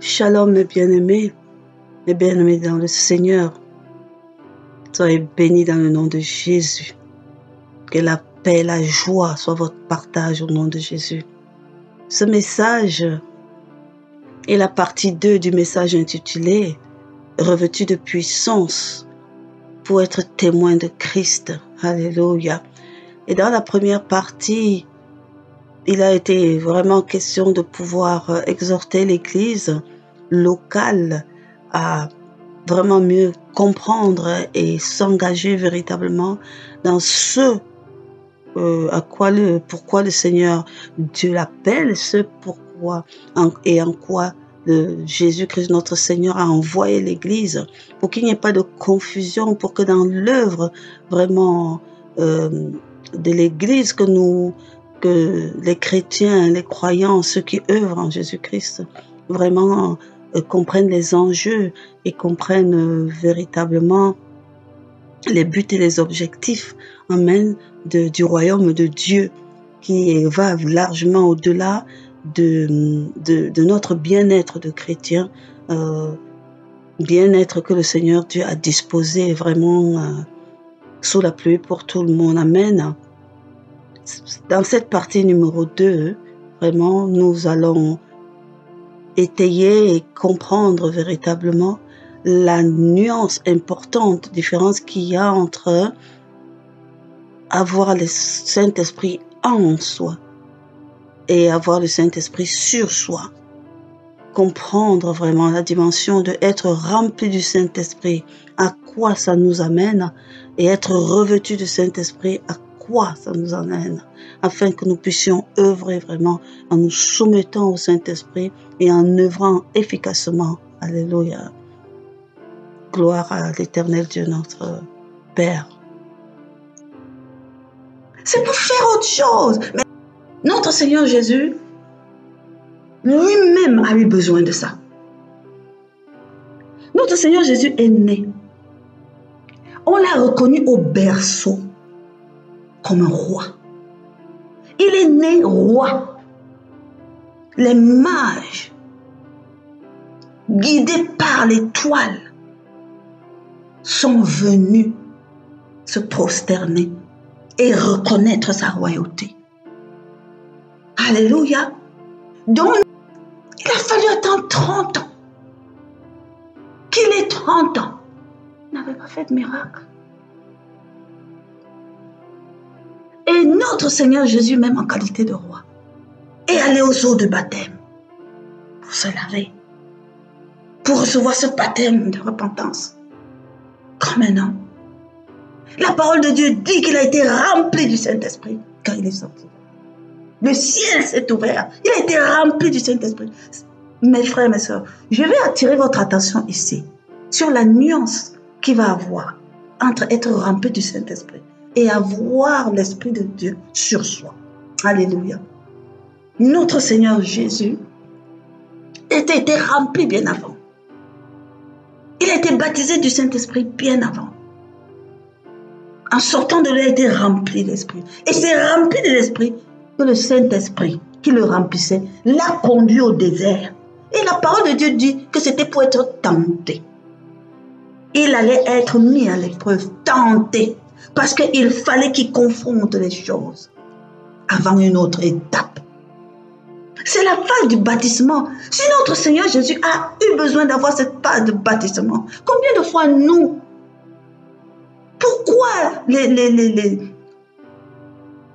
Shalom mes bien-aimés dans le Seigneur. Soyez bénis dans le nom de Jésus. Que la paix, la joie soit votre partage au nom de Jésus. Ce message est la partie 2 du message intitulé « Revêtu de puissance pour être témoin de Christ ». Alléluia. Et dans la première partie, il a été vraiment question de pouvoir exhorter l'Église locale à vraiment mieux comprendre et s'engager véritablement dans ce pourquoi le Seigneur Dieu l'appelle, ce pourquoi et en quoi Jésus-Christ notre Seigneur a envoyé l'Église, pour qu'il n'y ait pas de confusion, pour que dans l'œuvre vraiment de l'Église que les chrétiens, les croyants, ceux qui œuvrent en Jésus-Christ, vraiment comprennent les enjeux et comprennent véritablement les buts et les objectifs du royaume de Dieu, qui va largement au-delà de notre bien-être de chrétien, bien-être que le Seigneur Dieu a disposé vraiment sous la pluie pour tout le monde. Amen. Dans cette partie numéro 2, vraiment, nous allons étayer et comprendre véritablement la nuance importante, différence qu'il y a entre avoir le Saint-Esprit en soi et avoir le Saint-Esprit sur soi. Comprendre vraiment la dimension de être rempli du Saint-Esprit, à quoi ça nous amène, et être revêtu du Saint-Esprit, à quoi ça nous amène, afin que nous puissions œuvrer vraiment en nous soumettant au Saint-Esprit et en œuvrant efficacement. Alléluia. Gloire à l'Éternel Dieu, notre Père. C'est pour faire autre chose. Mais notre Seigneur Jésus, lui-même a eu besoin de ça. Notre Seigneur Jésus est né. On l'a reconnu au berceau comme un roi. Il est né roi. Les mages, guidés par l'étoile, sont venus se prosterner et reconnaître sa royauté. Alléluia. Donc, il a fallu attendre 30 ans. Qu'il ait 30 ans. Il n'avait pas fait de miracle. Et notre Seigneur Jésus, même en qualité de roi, est allé aux eaux de baptême pour se laver, pour recevoir ce baptême de repentance. Comme un homme. La parole de Dieu dit qu'il a été rempli du Saint-Esprit quand il est sorti. Le ciel s'est ouvert. Il a été rempli du Saint-Esprit. Mes frères, mes sœurs, je vais attirer votre attention ici sur la nuance qu'il va avoir entre être rempli du Saint-Esprit et avoir l'Esprit de Dieu sur soi. Alléluia. Notre Seigneur Jésus a été rempli bien avant. Il a été baptisé du Saint-Esprit bien avant. En sortant de lui, il a été rempli d'Esprit. Et c'est rempli de l'Esprit que le Saint-Esprit qui le remplissait l'a conduit au désert. Et la parole de Dieu dit que c'était pour être tenté. Il allait être mis à l'épreuve, tenté, parce qu'il fallait qu'il confronte les choses avant une autre étape. C'est la phase du baptissement. Si notre Seigneur Jésus a eu besoin d'avoir cette phase de baptissement, combien de fois nous, pourquoi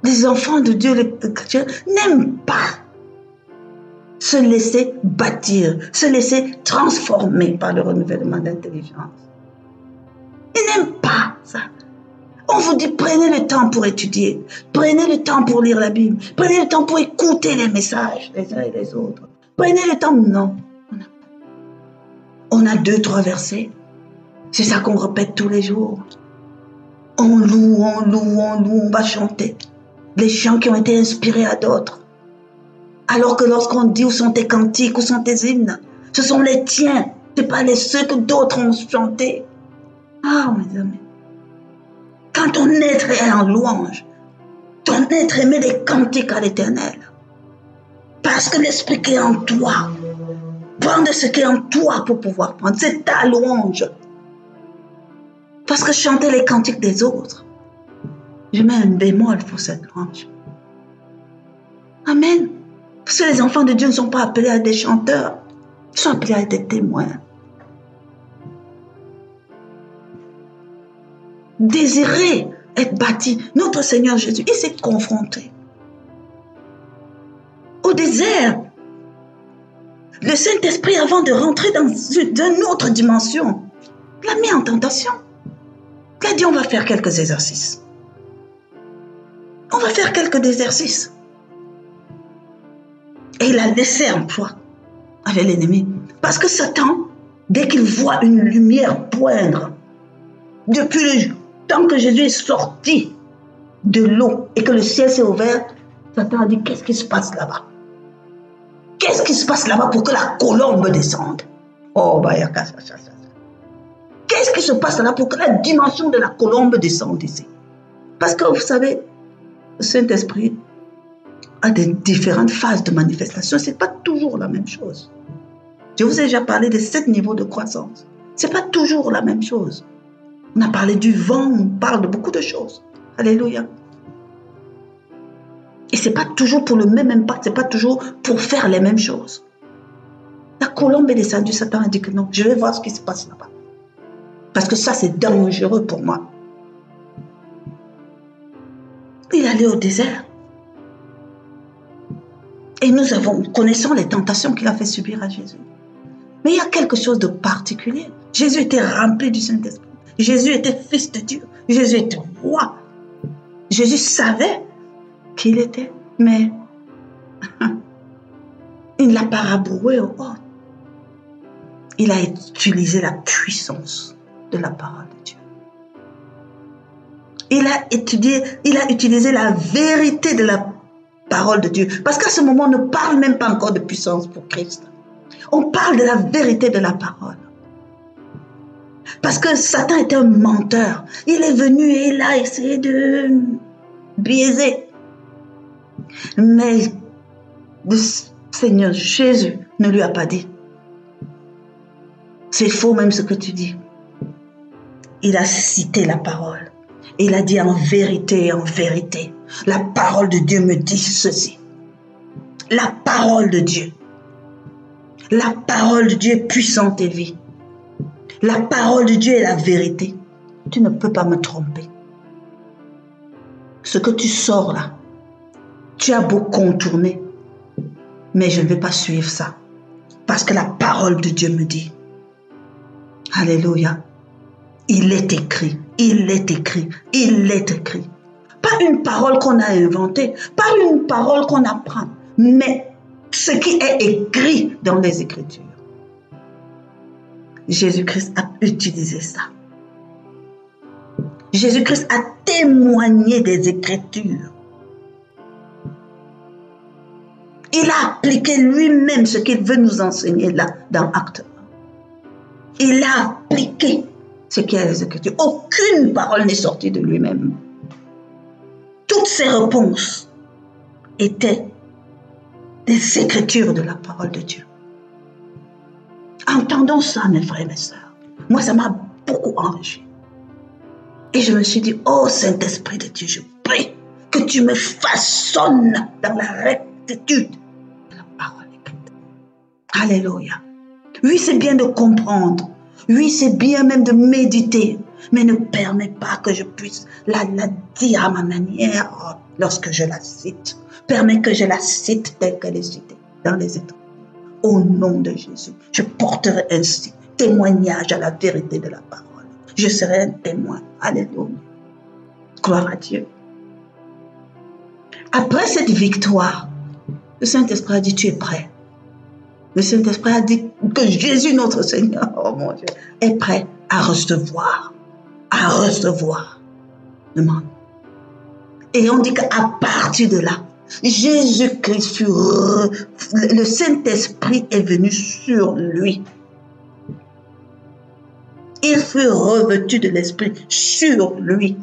les enfants de Dieu, les chrétiens, n'aiment pas se laisser bâtir, se laisser transformer par le renouvellement d'intelligence? Ils n'aiment pas ça. On vous dit, prenez le temps pour étudier, prenez le temps pour lire la Bible, prenez le temps pour écouter les messages les uns et les autres. Prenez le temps. Non. On a 2-3 versets. C'est ça qu'on répète tous les jours. On loue, on va chanter. Les chants qui ont été inspirés à d'autres. Alors que lorsqu'on dit où sont tes cantiques, où sont tes hymnes, ce sont les tiens, ce n'est pas ceux que d'autres ont chantés. Ah, mes amis. Quand ton être est en louange, ton être émet des cantiques à l'Éternel. Parce que l'Esprit qui est en toi Prends de ce qui est en toi pour pouvoir prendre. C'est ta louange. Parce que chanter les cantiques des autres, je mets un bémol pour cette louange. Amen. Parce que les enfants de Dieu ne sont pas appelés à être des chanteurs. Ils sont appelés à être des témoins. Désirer être bâti. Notre Seigneur Jésus, il s'est confronté au désert. Le Saint-Esprit, avant de rentrer dans une autre dimension, l'a mis en tentation. Il a dit, on va faire quelques exercices. On va faire quelques exercices. Et il a laissé un poids avec l'ennemi. Parce que Satan, dès qu'il voit une lumière poindre, depuis le temps que Jésus est sorti de l'eau et que le ciel s'est ouvert, Satan a dit, qu'est-ce qui se passe là-bas? Qu'est-ce qui se passe là-bas pour que la colombe descende? Oh, qu'est-ce qui se passe là pour que la dimension de la colombe descende ici? Parce que vous savez, le Saint-Esprit a des différentes phases de manifestation. Ce n'est pas toujours la même chose. Je vous ai déjà parlé de 7 niveaux de croissance. Ce n'est pas toujours la même chose. On a parlé du vent, on parle de beaucoup de choses. Alléluia. Et ce n'est pas toujours pour le même impact, ce n'est pas toujours pour faire les mêmes choses. La colombe est descendue, Satan a dit que non, je vais voir ce qui se passe là-bas. Parce que ça, c'est dangereux pour moi. Il allait au désert. Et nous connaissons les tentations qu'il a fait subir à Jésus. Mais il y a quelque chose de particulier. Jésus était rempli du Saint-Esprit. Jésus était fils de Dieu. Jésus était roi. Jésus savait qui il était, mais il ne l'a pas rabroué au haut. Il a utilisé la puissance de la parole de Dieu. Il a utilisé la vérité de la parole de Dieu. Parce qu'à ce moment, on ne parle même pas encore de puissance pour Christ. On parle de la vérité de la parole. Parce que Satan était un menteur. Il est venu et il a essayé de biaiser. Mais le Seigneur Jésus ne lui a pas dit. C'est faux même ce que tu dis. Il a cité la parole. Et il a dit en vérité, la parole de Dieu me dit ceci. La parole de Dieu. La parole de Dieu est puissante et vie. La parole de Dieu est la vérité. Tu ne peux pas me tromper. Ce que tu sors là, tu as beau contourner, mais je ne vais pas suivre ça. Parce que la parole de Dieu me dit. Alléluia. Il est écrit, il est écrit, il est écrit. Pas une parole qu'on a inventée, pas une parole qu'on apprend, mais ce qui est écrit dans les Écritures. Jésus-Christ a utilisé ça. Jésus-Christ a témoigné des Écritures. Il a appliqué lui-même ce qu'il veut nous enseigner là, dans Acte 1. Il a appliqué ce qui est les Écritures. Aucune parole n'est sortie de lui-même. Toutes ses réponses étaient des Écritures de la parole de Dieu. Entendons ça, mes frères et mes sœurs. Moi, ça m'a beaucoup enrichi. Et je me suis dit, oh Saint-Esprit de Dieu, je prie que tu me façonnes dans la rectitude de la parole écrite. Alléluia. Oui, c'est bien de comprendre. Oui, c'est bien même de méditer. Mais ne permets pas que je puisse la dire à ma manière lorsque je la cite. Permets que je la cite telle qu'elle est citée dans les Écritures. Au nom de Jésus, je porterai ainsi témoignage à la vérité de la parole. Je serai un témoin. Alléluia. Gloire à Dieu. Après cette victoire, le Saint-Esprit a dit, tu es prêt. Le Saint-Esprit a dit que Jésus, notre Seigneur, oh mon Dieu, est prêt à recevoir le monde. Et on dit qu'à partir de là, Jésus-Christ le Saint-Esprit est venu sur lui. Il fut revêtu de l'Esprit sur lui.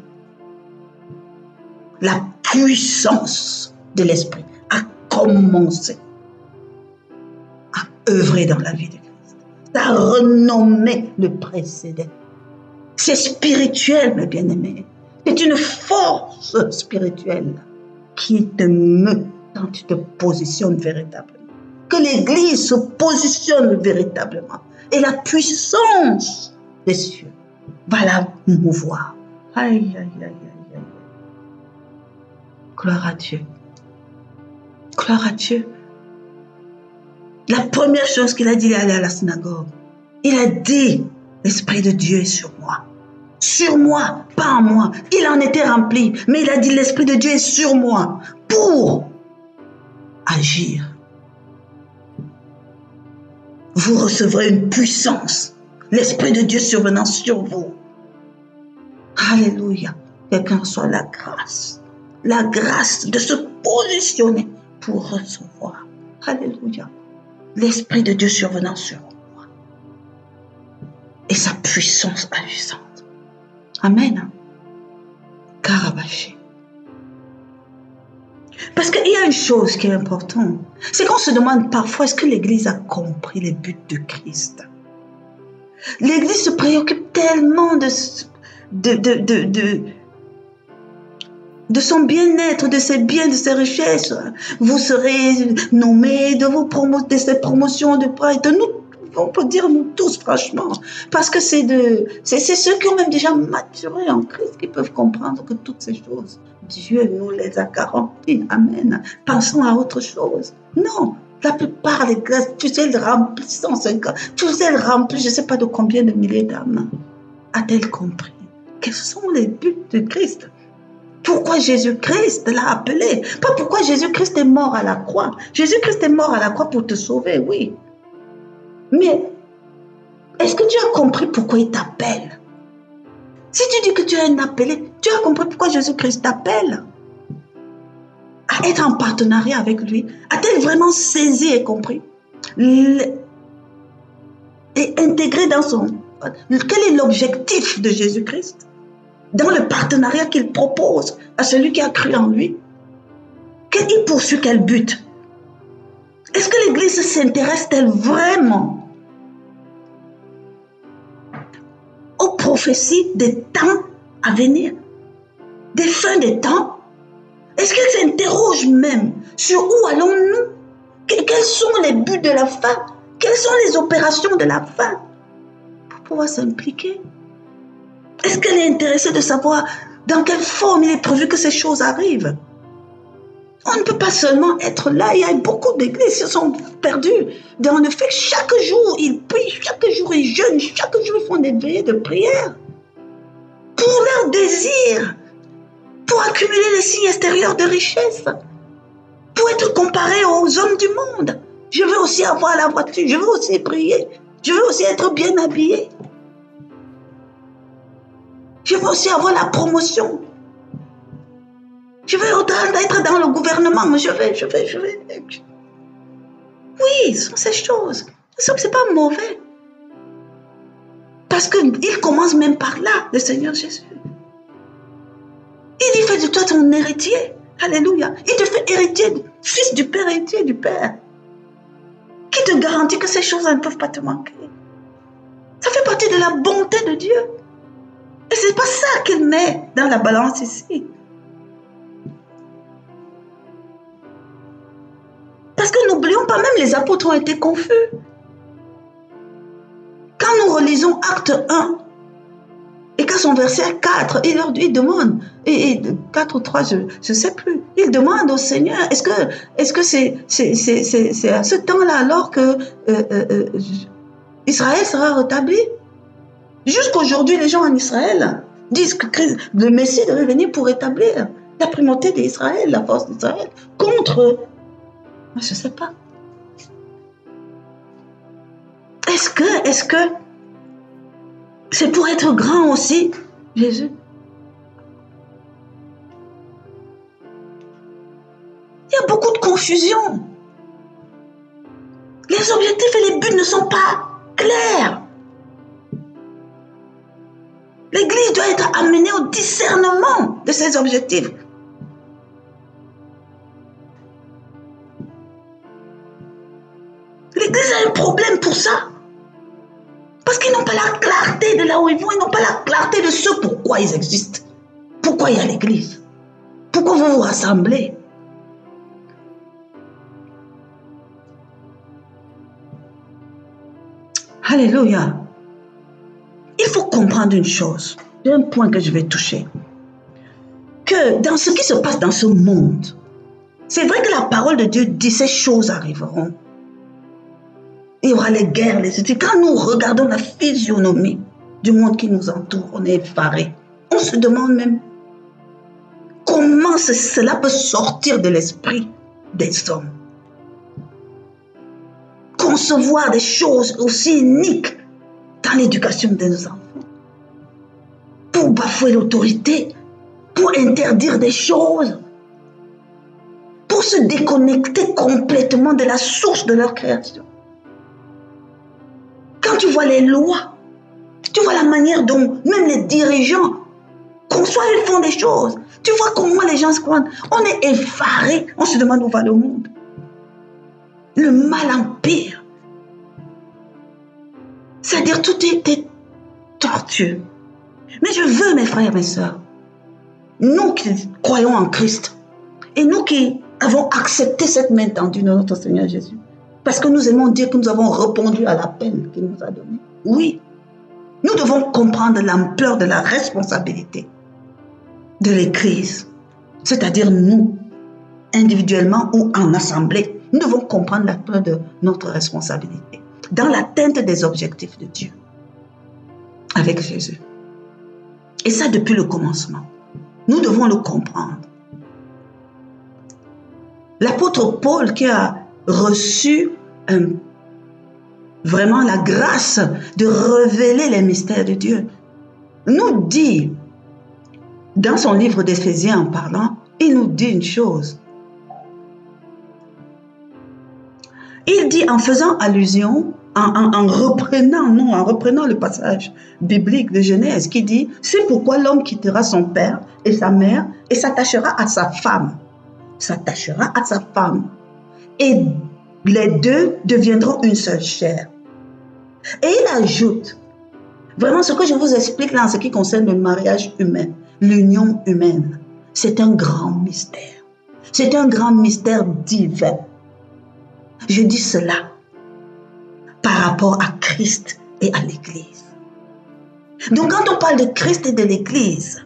La puissance de l'Esprit a commencé à œuvré dans la vie de Christ. Ça a renommé le précédent. C'est spirituel, mes bien-aimés. C'est une force spirituelle qui te meut quand tu te positionnes véritablement. Que l'Église se positionne véritablement. Et la puissance des cieux va la mouvoir. Aïe, aïe, aïe, aïe, aïe. Gloire à Dieu. Gloire à Dieu. La première chose qu'il a dit, il est allé à la synagogue. Il a dit, l'Esprit de Dieu est sur moi. Sur moi, pas en moi. Il en était rempli, mais il a dit, l'Esprit de Dieu est sur moi pour agir. Vous recevrez une puissance. L'Esprit de Dieu survenant sur vous. Alléluia. Quelqu'un reçoit la grâce. La grâce de se positionner pour recevoir. Alléluia. L'Esprit de Dieu survenant sur moi. Et sa puissance agissante. Amen. Carabaché. Parce qu'il y a une chose qui est importante. C'est qu'on se demande parfois, est-ce que l'Église a compris les buts de Christ? L'Église se préoccupe tellement de son bien-être, de ses biens, de ses richesses. Vous serez nommés de ces promotions de prêtre. Nous, on peut dire nous tous, franchement. Parce que c'est ceux qui ont même déjà maturé en Christ qui peuvent comprendre que toutes ces choses, Dieu nous les a garanties. Amen. Pensons à autre chose. Non. La plupart des grâces, tu sais, elles remplissent, tu sais, elles remplissent, je ne sais pas de combien de milliers d'âmes. A-t-elle compris? Quels sont les buts de Christ? Pourquoi Jésus-Christ l'a appelé? Pas pourquoi Jésus-Christ est mort à la croix. Jésus-Christ est mort à la croix pour te sauver, oui. Mais, est-ce que tu as compris pourquoi il t'appelle? Si tu dis que tu es un appelé, tu as compris pourquoi Jésus-Christ t'appelle? À être en partenariat avec lui. A-t-elle vraiment saisi et compris? Et intégré dans son... Quel est l'objectif de Jésus-Christ? Dans le partenariat qu'il propose à celui qui a cru en lui? Il poursuit quel but? Est-ce que l'Église s'intéresse-t-elle vraiment aux prophéties des temps à venir? Des fins des temps? Est-ce qu'elle s'interroge même sur où allons-nous? Quels sont les buts de la fin? Quelles sont les opérations de la fin? Pour pouvoir s'impliquer. Est-ce qu'elle est intéressée de savoir dans quelle forme il est prévu que ces choses arrivent? On ne peut pas seulement être là. Il y a beaucoup d'églises qui sont perdues dans le fait que chaque jour ils prient, chaque jour ils jeûnent, chaque jour ils font des veillées de prière pour leur désir, pour accumuler les signes extérieurs de richesse, pour être comparé aux hommes du monde. Je veux aussi avoir la voiture, je veux aussi prier, je veux aussi être bien habillé. Je veux aussi avoir la promotion. Je veux être dans le gouvernement. Je vais. Oui, ce sont ces choses. Ce n'est pas mauvais. Parce qu'il commence même par là, le Seigneur Jésus. Il dit, fais de toi ton héritier. Alléluia. Il te fait héritier, fils du Père, héritier du Père. Qui te garantit que ces choses ne peuvent pas te manquer? Ça fait partie de la bonté de Dieu. Et ce n'est pas ça qu'il met dans la balance ici. Parce que n'oublions pas, même les apôtres ont été confus. Quand nous relisons Acte 1, et qu'à son verset 4, il demande, et 4 ou 3, je ne sais plus, il demande au Seigneur, est-ce que c'est à ce temps-là alors que Israël sera rétabli? Jusqu'aujourd'hui, les gens en Israël disent que le Messie devait venir pour rétablir la primauté d'Israël, la force d'Israël, contre... Je ne sais pas. Est-ce que c'est pour être grand aussi, Jésus? Il y a beaucoup de confusion. Les objectifs et les buts ne sont pas clairs. L'Église doit être amenée au discernement de ses objectifs. L'Église a un problème pour ça. Parce qu'ils n'ont pas la clarté de là où ils vont, ils n'ont pas la clarté de ce pourquoi ils existent. Pourquoi il y a l'église? Pourquoi vous vous rassemblez? Alléluia. Il faut comprendre une chose. Il y a un point que je vais toucher. Que dans ce qui se passe dans ce monde, c'est vrai que la parole de Dieu dit ces choses arriveront. Il y aura les guerres, les études. Quand nous regardons la physionomie du monde qui nous entoure, on est effaré. On se demande même comment cela peut sortir de l'esprit des hommes. Concevoir des choses aussi iniques dans l'éducation de nos enfants. Pour bafouer l'autorité, pour interdire des choses, pour se déconnecter complètement de la source de leur création. Quand tu vois les lois, tu vois la manière dont même les dirigeants conçoivent et font des choses. Tu vois comment les gens se croient. On est effaré, on se demande où va le monde. Le mal empire. C'est-à-dire tout est tortueux. Mais je veux, mes frères et mes sœurs, nous qui croyons en Christ, et nous qui avons accepté cette main tendue de notre Seigneur Jésus, parce que nous aimons dire que nous avons répondu à l'appel qu'il nous a donné. Oui, nous devons comprendre l'ampleur de la responsabilité de l'Église, c'est-à-dire nous, individuellement ou en assemblée, nous devons comprendre l'ampleur de notre responsabilité dans l'atteinte des objectifs de Dieu avec Jésus. Et ça depuis le commencement. Nous devons le comprendre. L'apôtre Paul qui a reçu vraiment la grâce de révéler les mystères de Dieu, nous dit, dans son livre d'Éphésiens en parlant, il nous dit une chose. Il dit en faisant allusion, en reprenant le passage biblique de Genèse qui dit « C'est pourquoi l'homme quittera son père et sa mère et s'attachera à sa femme. » S'attachera à sa femme. Et les deux deviendront une seule chair. Et il ajoute, vraiment ce que je vous explique là en ce qui concerne le mariage humain, l'union humaine, c'est un grand mystère. C'est un grand mystère divin. Je dis cela par rapport à Christ et à l'Église. Donc quand on parle de Christ et de l'Église,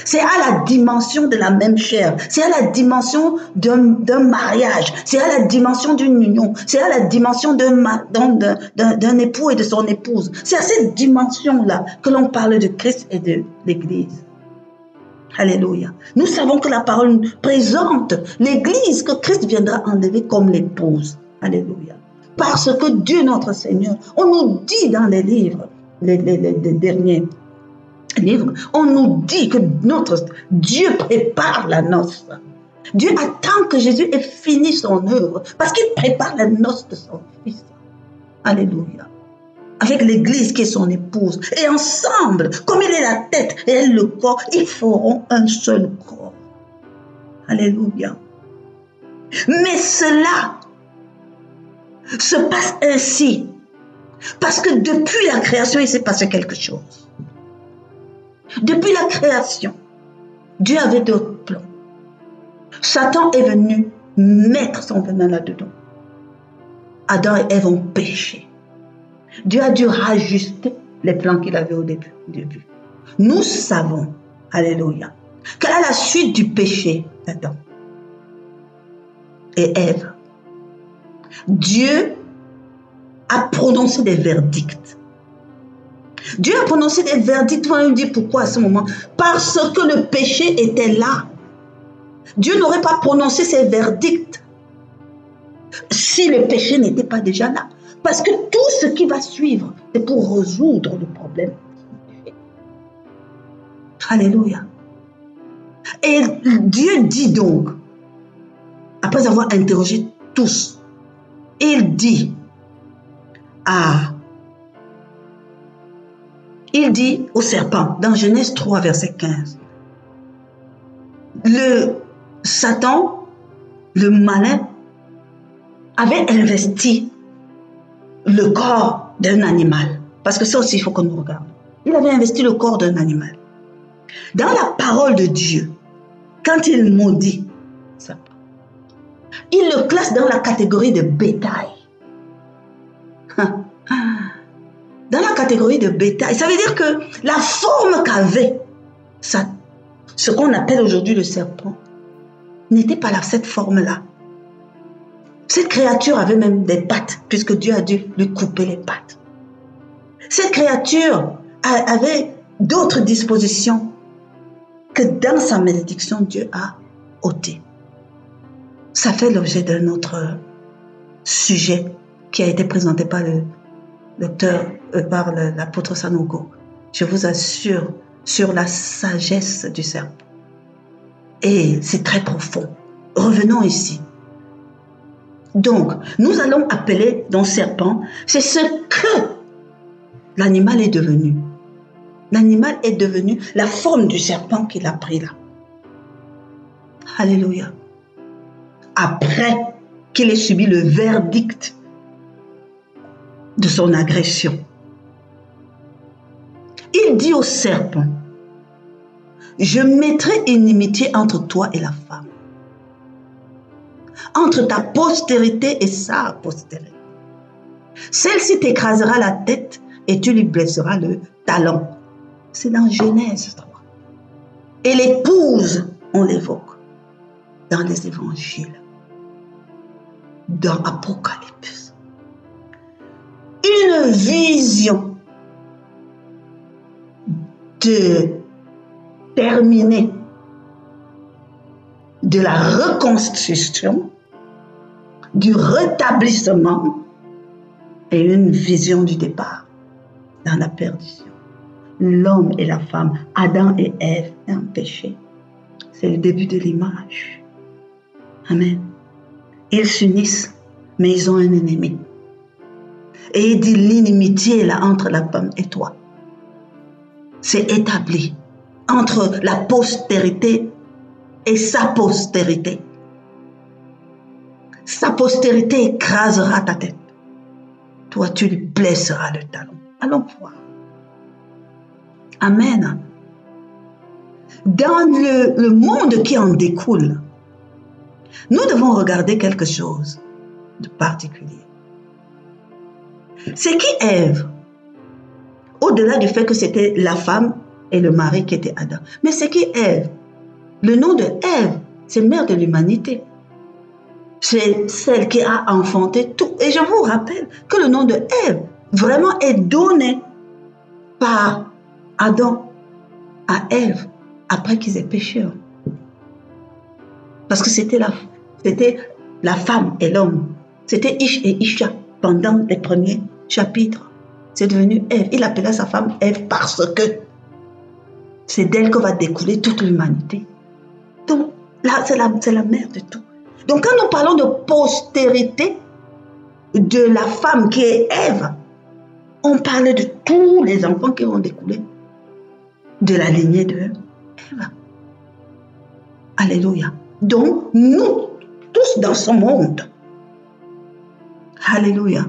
c'est à la dimension de la même chair, c'est à la dimension d'un mariage, c'est à la dimension d'une union, c'est à la dimension d'un époux et de son épouse. C'est à cette dimension-là que l'on parle de Christ et de l'Église. Alléluia. Nous savons que la parole présente l'Église que Christ viendra enlever comme l'épouse. Alléluia. Parce que Dieu notre Seigneur, on nous dit dans les livres, les derniers livres, on nous dit que notre Dieu prépare la noce. Dieu attend que Jésus ait fini son œuvre parce qu'il prépare la noce de son Fils. Alléluia. Avec l'Église qui est son épouse. Et ensemble, comme il est la tête et elle le corps, ils feront un seul corps. Alléluia. Mais cela se passe ainsi parce que depuis la création, il s'est passé quelque chose. Depuis la création, Dieu avait d'autres plans. Satan est venu mettre son venin là-dedans. Adam et Ève ont péché. Dieu a dû rajuster les plans qu'il avait au début. Nous savons, alléluia, qu'à la suite du péché d'Adam et Ève, Dieu a prononcé des verdicts. Dieu a prononcé des verdicts. On nous dit pourquoi à ce moment? Parce que le péché était là. Dieu n'aurait pas prononcé ces verdicts si le péché n'était pas déjà là. Parce que tout ce qui va suivre, c'est pour résoudre le problème. Alléluia. Et Dieu dit donc, après avoir interrogé tous, il dit au serpent, dans Genèse 3, verset 15, le Satan, le malin, avait investi le corps d'un animal. Parce que ça aussi, il faut qu'on nous regarde. Il avait investi le corps d'un animal. Dans la parole de Dieu, quand il maudit, il le classe dans la catégorie de bétail. Dans la catégorie de bétail, ça veut dire que la forme qu'avait ce qu'on appelle aujourd'hui le serpent n'était pas là, cette forme-là. Cette créature avait même des pattes, puisque Dieu a dû lui couper les pattes. Cette créature avait d'autres dispositions que dans sa malédiction, Dieu a ôté. Ça fait l'objet d'un autre sujet qui a été présenté par par l'apôtre Sanogo. Je vous assure, sur la sagesse du serpent. Et c'est très profond. Revenons ici. Donc, nous allons appeler dans serpent, c'est ce que l'animal est devenu. L'animal est devenu la forme du serpent qu'il a pris là. Alléluia. Après qu'il ait subi le verdict de son agression. Il dit au serpent, je mettrai inimitié entre toi et la femme, entre ta postérité et sa postérité. Celle-ci t'écrasera la tête et tu lui blesseras le talon. C'est dans Genèse 3. Et l'épouse, on l'évoque dans les évangiles, dans Apocalypse. Une vision de terminer de la reconstruction, du rétablissement et une vision du départ dans la perdition. L'homme et la femme, Adam et Ève, un péché. C'est le début de l'image. Amen. Ils s'unissent, mais ils ont un ennemi. Et il dit l'inimitié là entre la femme et toi. C'est établi entre la postérité et sa postérité. Sa postérité écrasera ta tête. Toi, tu lui blesseras le talon. Allons voir. Amen. Dans le monde qui en découle, nous devons regarder quelque chose de particulier. C'est qui Ève? Au-delà du fait que c'était la femme et le mari qui étaient Adam. Mais c'est qui Ève? Le nom de Ève, c'est mère de l'humanité. C'est celle qui a enfanté tout. Et je vous rappelle que le nom de Ève vraiment est donné par Adam à Ève après qu'ils aient péché. Parce que c'était la femme et l'homme. C'était Ish et Isha pendant les premiers chapitres. C'est devenu Ève. Il appela sa femme Ève parce que c'est d'elle que va découler toute l'humanité. Donc là, c'est la mère de tout. Donc quand nous parlons de postérité de la femme qui est Ève, on parle de tous les enfants qui vont découler de la lignée de Ève. Alléluia. Donc nous, tous dans ce monde, alléluia,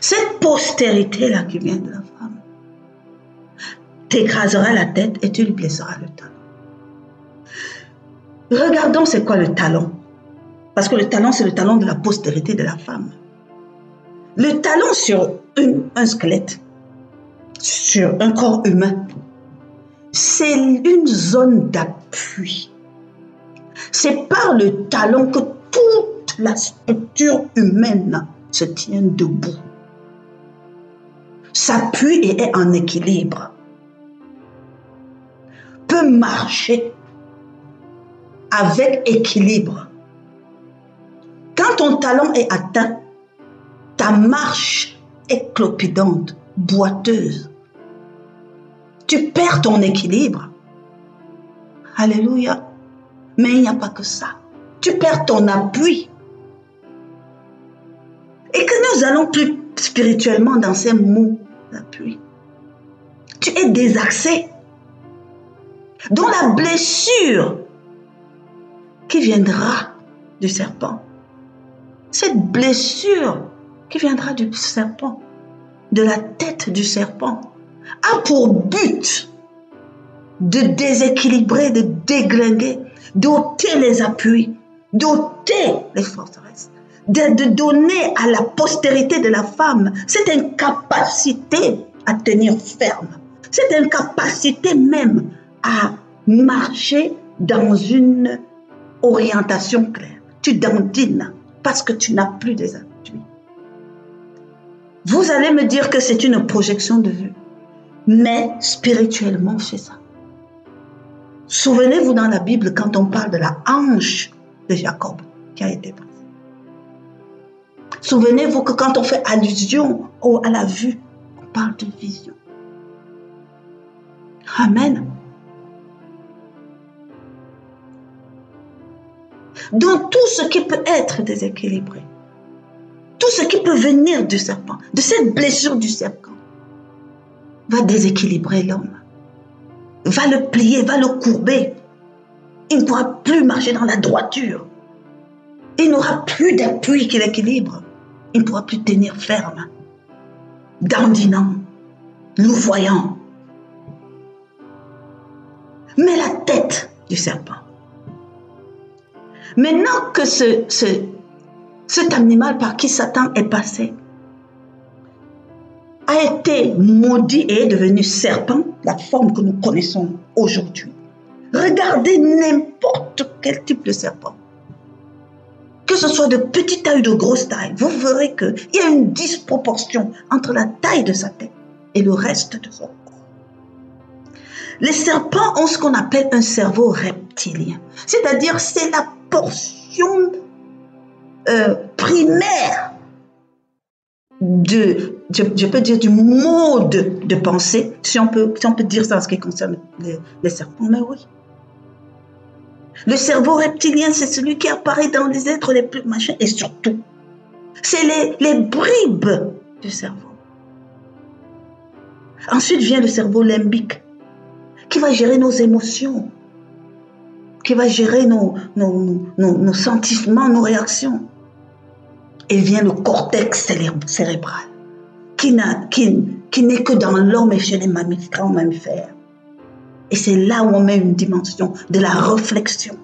cette postérité-là qui vient de la femme t'écrasera la tête et tu lui blesseras le talon. Regardons c'est quoi le talon. Parce que le talon, c'est le talon de la postérité de la femme. Le talon sur un squelette, sur un corps humain, c'est une zone d'appui. C'est par le talon que toute la structure humaine se tient debout, s'appuie et est en équilibre, peut marcher avec équilibre. Quand ton talon est atteint, ta marche est clopidante, boiteuse. Tu perds ton équilibre. Alléluia. Mais il n'y a pas que ça. Tu perds ton appui. Et que nous allons plus spirituellement dans ces mots d'appui. Tu es désaxé. Dont la blessure qui viendra du serpent, cette blessure qui viendra du serpent, de la tête du serpent, a pour but de déséquilibrer, de déglinguer, d'ôter les appuis, d'ôter les forteresses, de donner à la postérité de la femme cette incapacité à tenir ferme, cette incapacité même à marcher dans une orientation claire. Tu dandines parce que tu n'as plus des appuis. Vous allez me dire que c'est une projection de vue, mais spirituellement, c'est ça. Souvenez-vous dans la Bible quand on parle de la hanche de Jacob qui a été brisée. Souvenez-vous que quand on fait allusion à la vue, on parle de vision. Amen. Donc tout ce qui peut être déséquilibré, tout ce qui peut venir du serpent, de cette blessure du serpent, va déséquilibrer l'homme, va le plier, va le courber. Il ne pourra plus marcher dans la droiture. Il n'aura plus d'appui qui l'équilibre. Il ne pourra plus tenir ferme, dandinant, louvoyant. Mais la tête du serpent. Maintenant que cet animal par qui Satan est passé a été maudit et est devenu serpent, la forme que nous connaissons aujourd'hui. Regardez n'importe quel type de serpent. Que ce soit de petite taille ou de grosse taille, vous verrez qu'il y a une disproportion entre la taille de sa tête et le reste de son corps. Les serpents ont ce qu'on appelle un cerveau reptilien. C'est-à-dire, c'est la portion primaire je peux dire du mode de pensée, si on peut dire ça en ce qui concerne les serpents, mais oui. Le cerveau reptilien, c'est celui qui apparaît dans les êtres les plus machins, et surtout, c'est les bribes du cerveau. Ensuite vient le cerveau limbique, qui va gérer nos émotions, qui va gérer nos sentiments, nos réactions. Et vient le cortex cérébral, qui n'est que dans l'homme et chez les mammifères. Et c'est là où on met une dimension de la réflexion,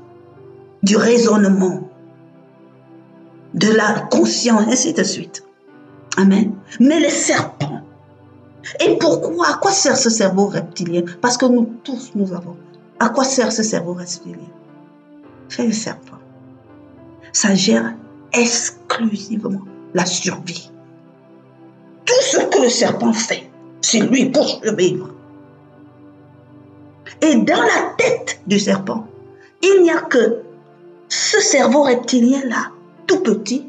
du raisonnement, de la conscience, ainsi de suite. Amen. Mais les serpents, et pourquoi? À quoi sert ce cerveau reptilien? Parce que nous tous, nous avons. À quoi sert ce cerveau reptilien? C'est le serpent. Ça gère exclusivement la survie. Tout ce que le serpent fait, c'est lui pour survivre. Et dans la tête du serpent, il n'y a que ce cerveau reptilien-là, tout petit,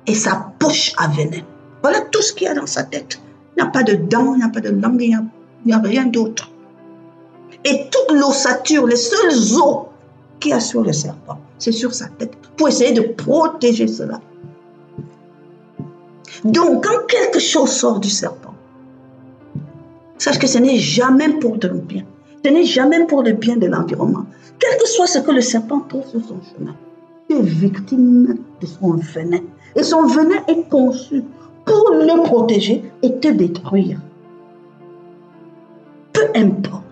et sa poche à venin. Voilà tout ce qu'il y a dans sa tête. Il n'y a pas de dents, il n'y a pas de langue, il n'y a rien d'autre. Et toute l'ossature, les seuls os qu'il y a sur le serpent, c'est sur sa tête, pour essayer de protéger cela. Donc, quand quelque chose sort du serpent, sache que ce n'est jamais pour le bien. Ce n'est jamais pour le bien de l'environnement. Quel que soit ce que le serpent trouve sur son chemin, tu es victime de son venin. Et son venin est conçu pour le protéger et te détruire. Peu importe.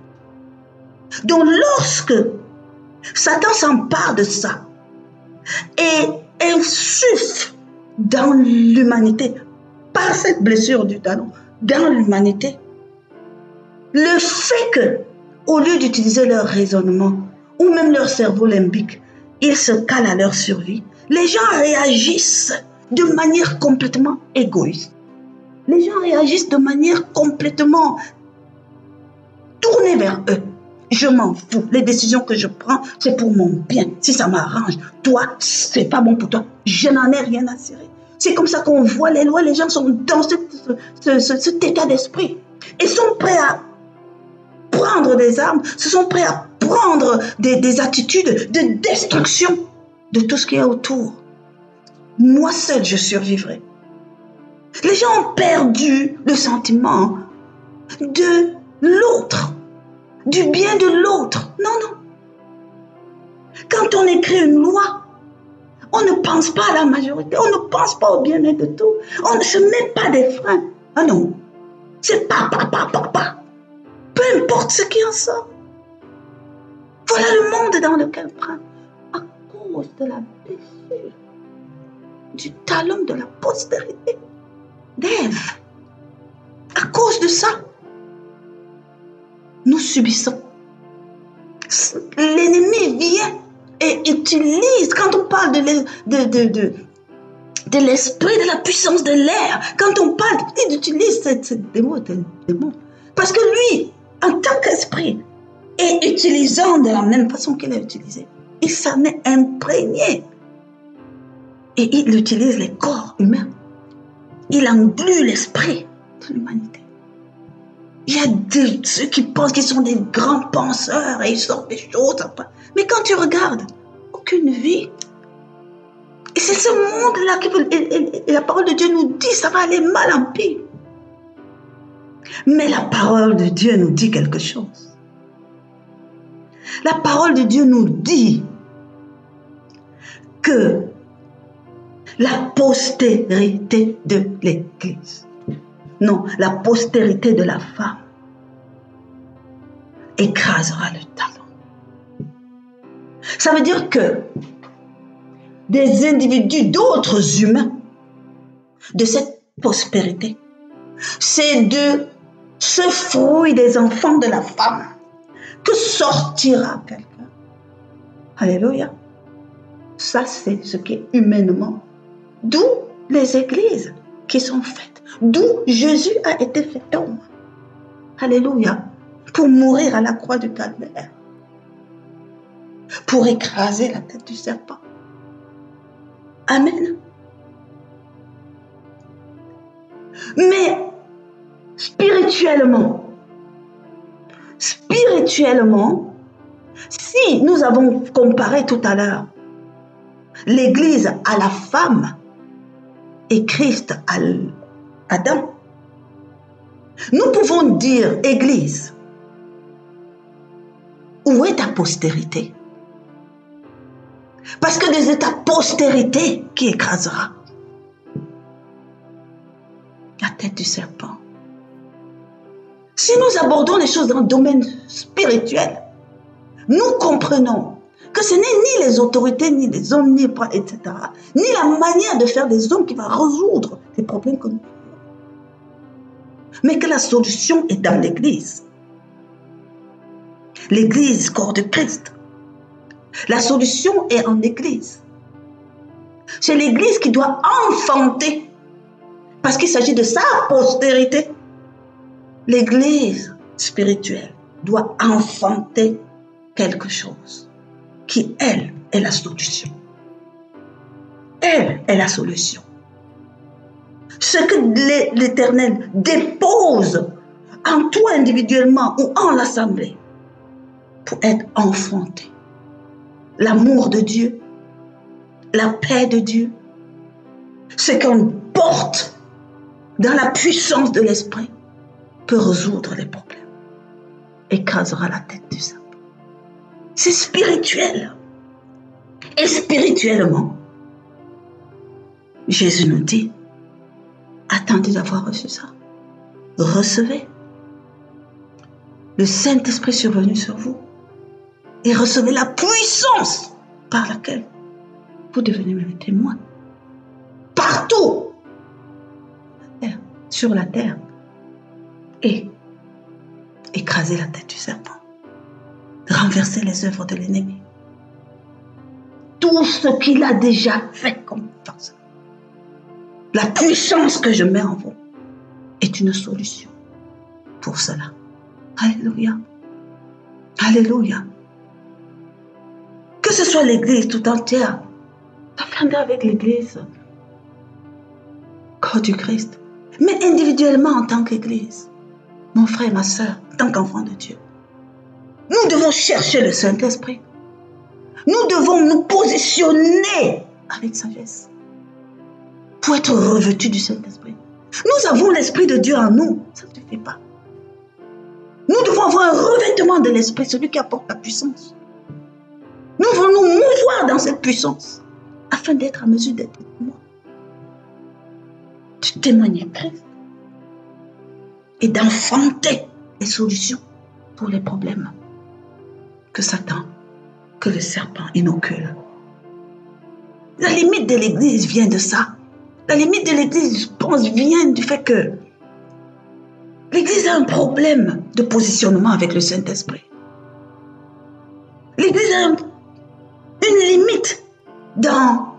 Donc, lorsque Satan s'empare de ça et insuffle dans l'humanité, par cette blessure du talon, dans l'humanité, le fait que, au lieu d'utiliser leur raisonnement ou même leur cerveau limbique, ils se calent à leur survie, les gens réagissent de manière complètement égoïste. Les gens réagissent de manière complètement tournée vers eux. Je m'en fous. Les décisions que je prends, c'est pour mon bien. Si ça m'arrange, toi, c'est pas bon pour toi. Je n'en ai rien à cirer. C'est comme ça qu'on voit les lois. Les gens sont dans cet état d'esprit. Ils sont prêts à prendre des armes. Ils sont prêts à prendre des attitudes de destruction de tout ce qui est autour. Moi seul, je survivrai. Les gens ont perdu le sentiment de l'autre. Du bien de l'autre. Non, non. Quand on écrit une loi, On ne pense pas à la majorité. On ne pense pas au bien-être de tout. On ne se met pas des freins. Ah non. C'est papa. Peu importe ce qui en sort. Voilà le monde dans lequel on prend. À cause de la blessure, du talon de la postérité d'Ève. À cause de ça, nous subissons. L'ennemi vient et utilise, quand on parle de l'esprit, de la puissance de l'air, quand on parle, il utilise des mots. Parce que lui, en tant qu'esprit, et utilisant de la même façon qu'il a utilisé, il s'en est imprégné. Et il utilise les corps humains. Il englue l'esprit de l'humanité. Il y a ceux qui pensent qu'ils sont des grands penseurs et ils sortent des choses. Mais quand tu regardes, aucune vie. Et c'est ce monde-là et la parole de Dieu nous dit, ça va aller mal en pire. Mais la parole de Dieu nous dit quelque chose. La parole de Dieu nous dit que la postérité de l'Église, non, la postérité de la femme écrasera le talon. Ça veut dire que des individus, d'autres humains, de cette prospérité, c'est de ce fruit des enfants de la femme que sortira quelqu'un. Alléluia. Ça, c'est ce qui est humainement. D'où les églises qui sont faites. D'où Jésus a été fait homme. Alléluia. Pour mourir à la croix du calvaire. Pour écraser la tête du serpent. Amen. Mais spirituellement, si nous avons comparé tout à l'heure l'Église à la femme et Christ à Adam, nous pouvons dire, Église, où est ta postérité? Parce que c'est ta postérité qui écrasera la tête du serpent. Si nous abordons les choses dans le domaine spirituel, nous comprenons que ce n'est ni les autorités, ni les hommes, ni etc., ni la manière de faire des hommes qui va résoudre les problèmes que nous avons. Mais que la solution est dans l'Église. L'Église, corps de Christ. La solution est en Église. C'est l'Église qui doit enfanter, parce qu'il s'agit de sa postérité. L'Église spirituelle doit enfanter quelque chose qui, elle, est la solution. Elle est la solution. Ce que l'Éternel dépose en toi individuellement ou en l'assemblée pour être enfanté. L'amour de Dieu, la paix de Dieu, ce qu'on porte dans la puissance de l'esprit peut résoudre les problèmes, écrasera la tête du serpent. C'est spirituel. Et spirituellement, Jésus nous dit, attendez d'avoir reçu ça. Recevez. Le Saint-Esprit survenu sur vous et recevez la puissance par laquelle vous devenez mes témoins. Partout sur la terre et écraser la tête du serpent. Renverser les œuvres de l'ennemi. Tout ce qu'il a déjà fait comme force. La puissance que je mets en vous est une solution pour cela. Alléluia. Alléluia. Que ce soit l'Église tout entière, t'entendez avec l'Église, corps du Christ, mais individuellement en tant qu'Église, mon frère et ma soeur, en tant qu'enfant de Dieu. Nous devons chercher le Saint-Esprit. Nous devons nous positionner avec sagesse pour être revêtus du Saint-Esprit. Nous avons l'Esprit de Dieu en nous, ça ne suffit pas. Nous devons avoir un revêtement de l'Esprit, celui qui apporte la puissance. Nous devons nous mouvoir dans cette puissance afin d'être à mesure d'être témoin. De témoigner Christ et d'enfanter les solutions pour les problèmes que Satan, que le serpent inocule. La limite de l'Église vient de ça. La limite de l'Église, je pense, vient du fait que l'Église a un problème de positionnement avec le Saint-Esprit. L'Église a une limite dans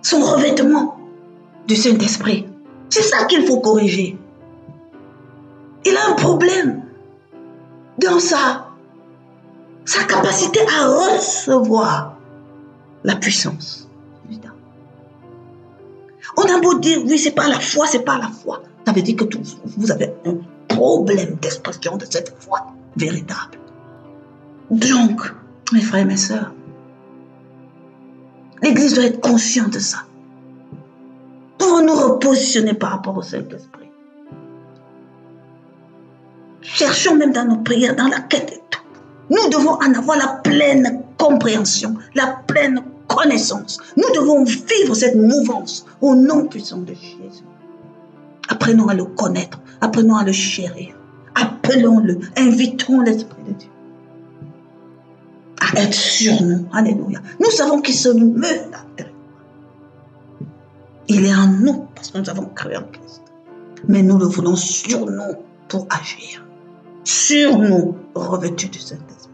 son revêtement du Saint-Esprit. C'est ça qu'il faut corriger. Il a un problème dans sa capacité à recevoir la puissance. On a beau dire, oui, c'est pas la foi, c'est pas la foi. Ça veut dire que vous avez un problème d'expression de cette foi véritable. Donc, mes frères et mes sœurs, l'Église doit être consciente de ça. Pour nous repositionner par rapport au Saint-Esprit. Cherchons même dans nos prières, dans la quête et tout. Nous devons en avoir la pleine compréhension, la pleine connaissance. Nous devons vivre cette mouvance au nom puissant de Jésus. Apprenons à le connaître, apprenons à le chérir. Appelons-le, invitons l'Esprit de Dieu à être sur nous. Alléluia. Nous savons qu'il se meut à l'intérieur. Il est en nous parce que nous avons cru en Christ. Mais nous le voulons sur nous pour agir. Sur nous, revêtus du Saint-Esprit.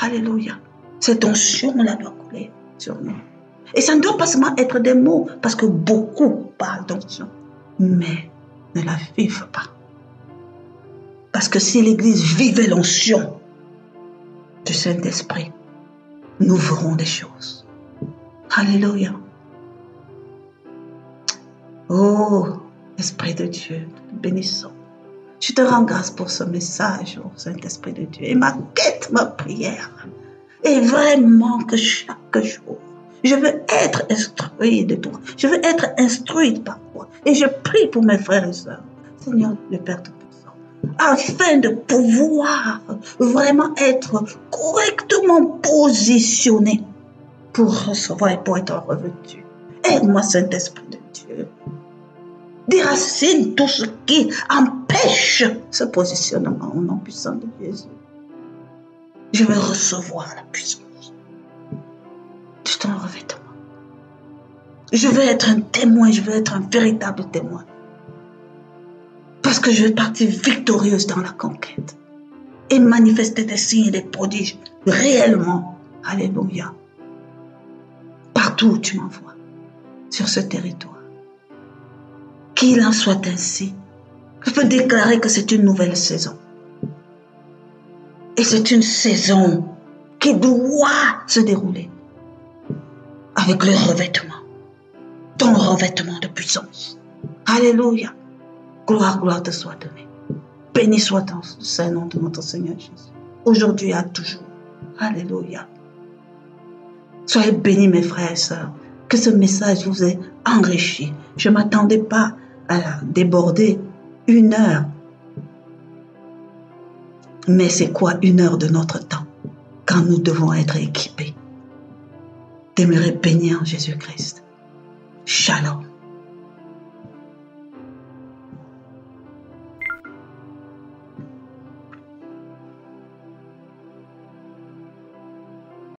Alléluia. Cette onction-là doit couler sur nous. Et ça ne doit pas seulement être des mots, parce que beaucoup parlent d'onction, mais ne la vivent pas. Parce que si l'Église vivait l'onction du Saint-Esprit, nous verrons des choses. Alléluia. Oh, Esprit de Dieu, bénissons. Je te rends grâce pour ce message, oh Saint-Esprit de Dieu. Et ma quête, ma prière est vraiment que chaque jour, je veux être instruit de toi. Je veux être instruite par toi. Et je prie pour mes frères et sœurs, Seigneur le Père Tout-Puissant, afin de pouvoir vraiment être correctement positionné pour recevoir et pour être revêtu. Aide-moi, Saint-Esprit de Dieu. Déracine tout ce qui empêche ce positionnement au nom puissant de Jésus. Je veux recevoir la puissance de ton revêtement. Je veux être un témoin, je veux être un véritable témoin. Parce que je veux partir victorieuse dans la conquête et manifester des signes et des prodiges réellement. Alléluia. Partout où tu m'envoies, sur ce territoire. Qu'il en soit ainsi. Je peux déclarer que c'est une nouvelle saison. Et c'est une saison qui doit se dérouler avec le revêtement. Ton revêtement de puissance. Alléluia. Gloire te soit donnée. Béni soit ton saint nom de notre Seigneur Jésus. Aujourd'hui et à toujours. Alléluia. Soyez bénis mes frères et sœurs. Que ce message vous ait enrichi. Je ne m'attendais pas à déborder 1 heure. Mais c'est quoi 1 heure de notre temps quand nous devons être équipés? Demeurer bénis en Jésus-Christ. Shalom.